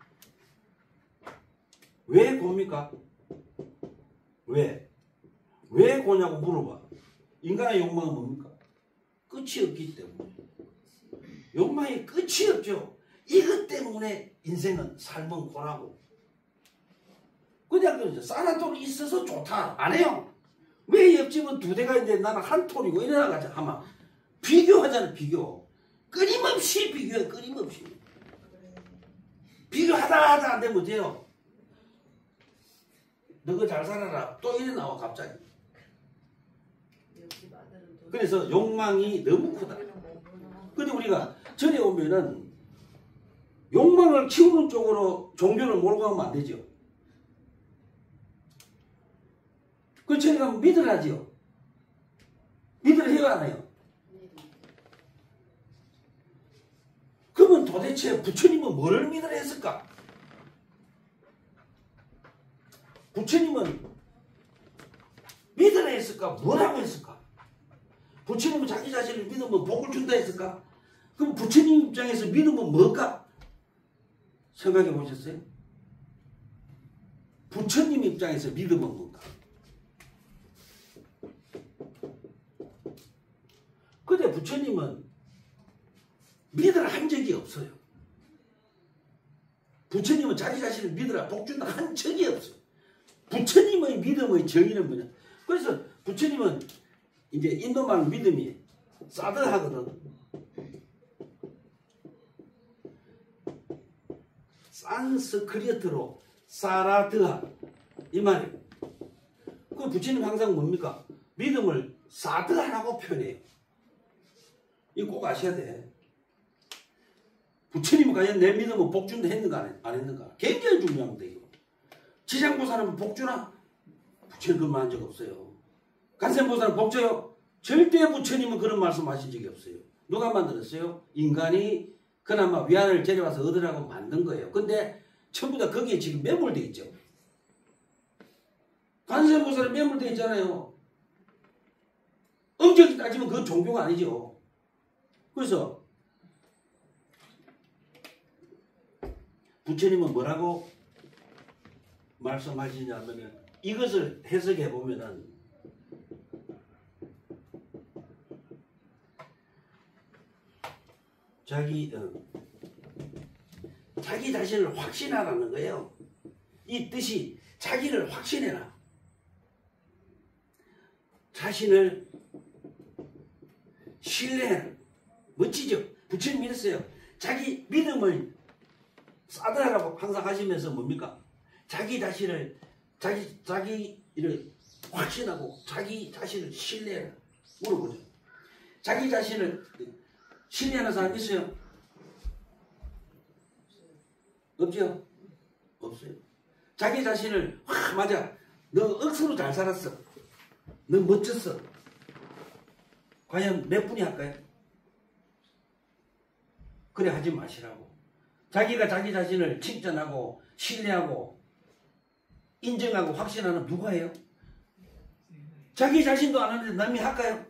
S1: 왜 곱니까? 왜 고냐고 물어봐. 인간의 욕망은 뭡니까? 끝이 없기 때문에. 욕망이 끝이 없죠. 이것 때문에 인생은 삶은 고라고. 그냥 그러죠. 쌀한톨이 있어서 좋다. 안 해요. 왜 옆집은 2대가 있는데 나는 한 톨이고 이래나 가자. 아마 비교하잖아. 비교. 끊임없이 비교해. 끊임없이. 비교하다 안 되면 어때요? 너가 잘 살아라. 또 이래 나와 갑자기. 그래서 욕망이 너무 크다. 근데 우리가 절에 오면은 욕망을 키우는 쪽으로 종교를 몰고 가면 안 되죠. 그 저리 가면 믿으라지요. 믿으래요 안 해요? 그러면 도대체 부처님은 뭐를 믿으라 했을까? 부처님은 믿으라 했을까? 뭐라고 했을까? 부처님은 자기 자신을 믿으면 복을 준다 했을까? 그럼 부처님 입장에서 믿으면 뭘까? 생각해 보셨어요? 부처님 입장에서 믿으면 뭔가? 근데 부처님은 믿으라 한 적이 없어요. 부처님은 자기 자신을 믿으라 복 준다 한 적이 없어요. 부처님의 믿음의 정의는 뭐냐? 그래서 부처님은 이제 인도말 믿음이 사드하거든. 산스크리트로 사라드하 이 말이에요. 그 부처님 항상 뭡니까? 믿음을 사드하라고 표현해요. 이거 꼭 아셔야 돼. 부처님은 과연 내 믿음은 복준다 했는가 안 했는가? 굉장히 중요합니다. 이거. 지장보살은 복주나? 부처님 그런 말 한 적 없어요. 간센보살은 복줘요? 절대 부처님은 그런 말씀 하신 적이 없어요. 누가 만들었어요? 인간이 그나마 위안을 데려와서 얻으라고 만든 거예요. 근데 전부 다 거기에 지금 매몰되어 있죠. 간센보살은 매몰되어 있잖아요. 엄격히 따지면 그건 종교가 아니죠. 그래서 부처님은 뭐라고 말씀하시냐면 이것을 해석해 보면은 자기 자신을 확신하라는 거예요. 이 뜻이 자기를 확신해라. 자신을 신뢰해라. 멋지죠? 부처님 이랬어요. 자기 믿음을 사드라고 항상 하시면서 뭡니까? 자기 자신을 자기를 확신하고 자기 자신을 신뢰해라. 물어보죠. 자기 자신을 신뢰하는 사람 있어요? 없죠? 없어요. 자기 자신을 맞아. 너 억수로 잘 살았어. 너 멋졌어. 과연 몇 분이 할까요? 그래 하지 마시라고. 자기가 자기 자신을 칭찬하고 신뢰하고 인정하고 확신하는 누가 해요? 자기 자신도 안 하는데 남이 할까요?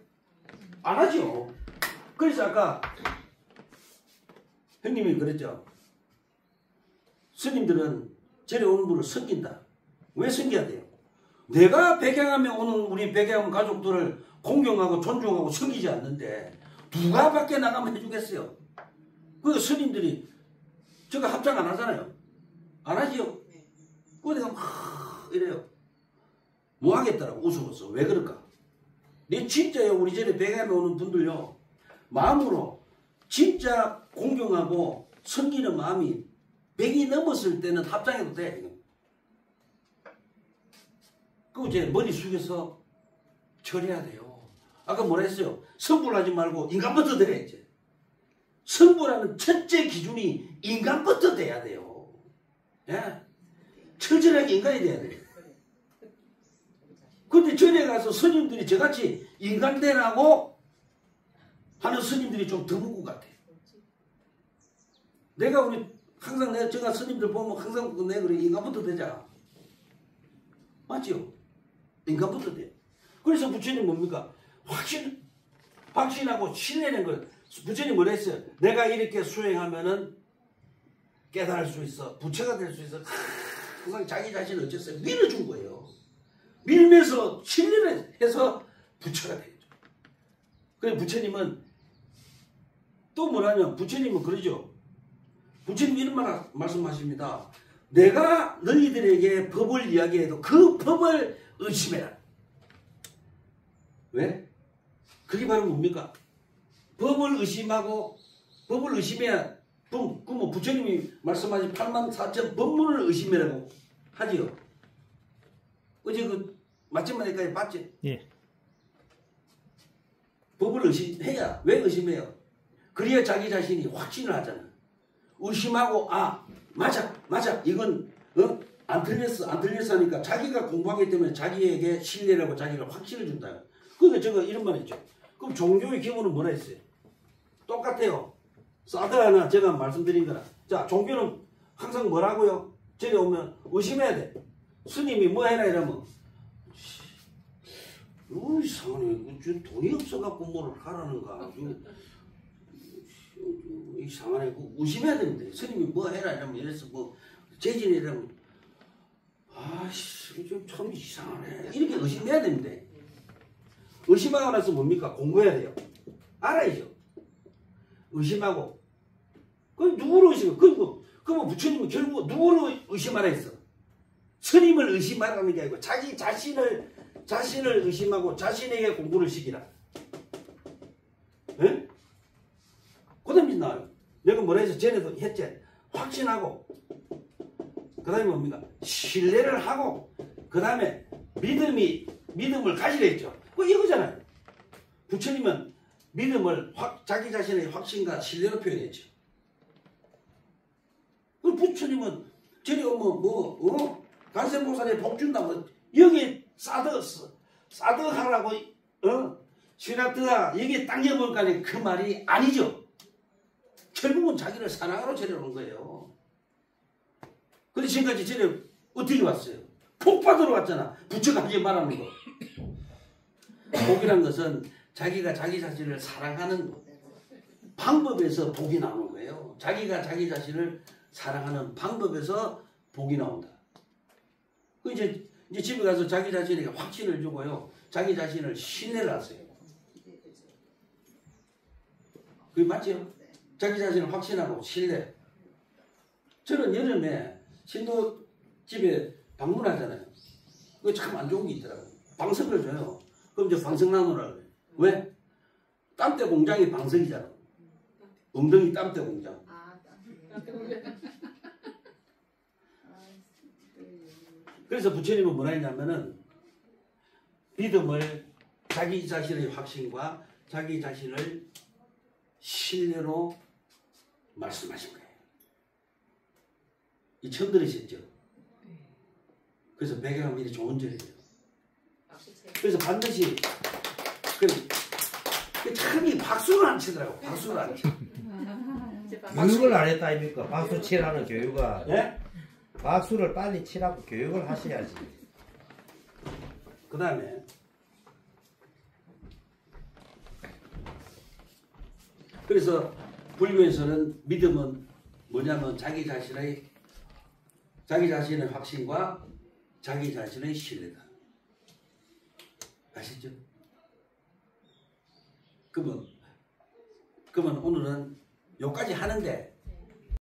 S1: 안 하죠. 그래서 아까 형님이 그랬죠. 스님들은 절에 오는 분을 섬긴다. 왜 섬겨야 돼요? 내가 백양암에 오는 우리 백양암 가족들을 공경하고 존중하고 섬기지 않는데 누가 밖에 나가면 해주겠어요? 그 스님들이 저거 합장 안 하잖아요. 안 하지요? 그거 내가 막 이래요. 뭐 하겠다라고 웃어봤어. 왜 그럴까? 내 진짜요. 우리 절에 백양암에 오는 분들요. 마음으로 진짜 공경하고 섬기는 마음이 100이 넘었을 때는 합장해도 돼. 그거 이제 머리 숙여서 처리해야 돼요. 아까 뭐라 했어요? 성불하지 말고 인간부터 돼야지. 성불하는 첫째 기준이 인간부터 돼야 돼요. 예? 철저하게 인간이 돼야 돼요. 근데 전에 가서 스님들이 저같이 인간 되라고 하는 스님들이 좀 드문 것 같아요. 내가 항상 제가 스님들 보면 항상 내가 그래 인간부터 되자. 맞죠? 인간부터 돼. 그래서 부처님 뭡니까? 확신하고 신뢰는 걸. 부처님 뭐라 했어요? 내가 이렇게 수행하면은 깨달을 수 있어. 부처가 될 수 있어. 항상 자기 자신을 어쨌어요? 밀어준 거예요. 밀면서 신뢰를 해서 부처가 되죠. 그래 부처님은 또 뭐라면 부처님은 그러죠. 부처님 이런 말 말씀하십니다. 내가 너희들에게 법을 이야기해도 그 법을 의심해라. 왜? 그게 바로 뭡니까? 법을 의심하고 법을 의심해야 그뭐 부처님이 말씀하신 84,000 법문을 의심해라고 하지요. 어제 그 마침만에까지 봤지?
S3: 예.
S1: 법을 의심해야. 왜 의심해요? 그래야 자기 자신이 확신을 하잖아. 의심하고 맞아 이건 안 틀렸어 하니까 자기가 공부하기 때문에 자기에게 신뢰라고 자기가 확신을 준다. 그러니까 제가 이런 말 했죠. 그럼 종교의 기본은 뭐라 했어요? 똑같아요. 사드 하나 제가 말씀드린 거라. 자, 종교는 항상 뭐라고요? 전에 오면 의심해야 돼. 스님이 뭐 해라 이러면 이상하네. 돈이 없어갖고 뭐를 하라는가. 이상하네. 의심해야 되는데 스님이 뭐 해라 이러면 이래서 뭐 재진이 이러면 아씨 참 이상하네. 이렇게 의심해야 되는데 의심하고 나서 뭡니까? 공부해야 돼요. 알아야죠. 의심하고 그럼 누구를 의심해? 그럼 부처님은 결국 누구를 의심하라 했어? 스님을 의심하라는 게 아니고 자기 자신을 의심하고 자신에게 공부를 시키라. 예? 그 다음에 나와요. 내가 뭐라 해서 전에도 했지. 확신하고 그 다음에 뭡니까? 신뢰를 하고 그 다음에 믿음을 가지라 했죠. 이거잖아요. 부처님은 믿음을 자기 자신의 확신과 신뢰로 표현했죠. 그 부처님은 저리 오면 간세보살에 복 준다고 여기 싸드하라고 시라트가 여기 당겨볼 거 아니에요. 그 말이 아니죠. 결국은 자기를 사랑하러 저려오는 거예요. 근데 지금까지 저래 어떻게 왔어요? 복 받으러 왔잖아. 부처가 하지 말라는 거. 복이란 것은 자기가 자기 자신을 사랑하는 방법에서 복이 나오는 거예요. 자기가 자기 자신을 사랑하는 방법에서 복이 나온다. 그 이제 집에 가서 자기 자신에게 확신을 주고요. 자기 자신을 신뢰를 하세요. 그게 맞죠? 자기 자신을 확신하고 신뢰. 저는 여름에 신도 집에 방문하잖아요. 그거 참 안 좋은 게 있더라고요. 방석을 줘요. 그럼 이제 방석 나누라 그래요. 왜? 땀대 공장이 방석이잖아. 엉덩이 땀대 공장. 그래서 부처님은 뭐라 했냐면은 믿음을 자기 자신의 확신과 자기 자신을 신뢰로 말씀하신 거예요. 이 처음 들으셨죠? 그래서 배경은 미리 좋은 절이에요. 그래서 반드시 참이 박수를 안 치더라고. 박수를 안 쳐.
S2: 교육을 안 했다 아닙니까? 박수 치라는 교육을.
S1: 예?
S2: 박수를 빨리 치라고 교육을 하셔야지.
S1: 그 다음에 그래서 불교에서는 믿음은 뭐냐면 자기 자신의 확신과 자기 자신의 신뢰다. 아시죠? 그러면 오늘은 여기까지 하는데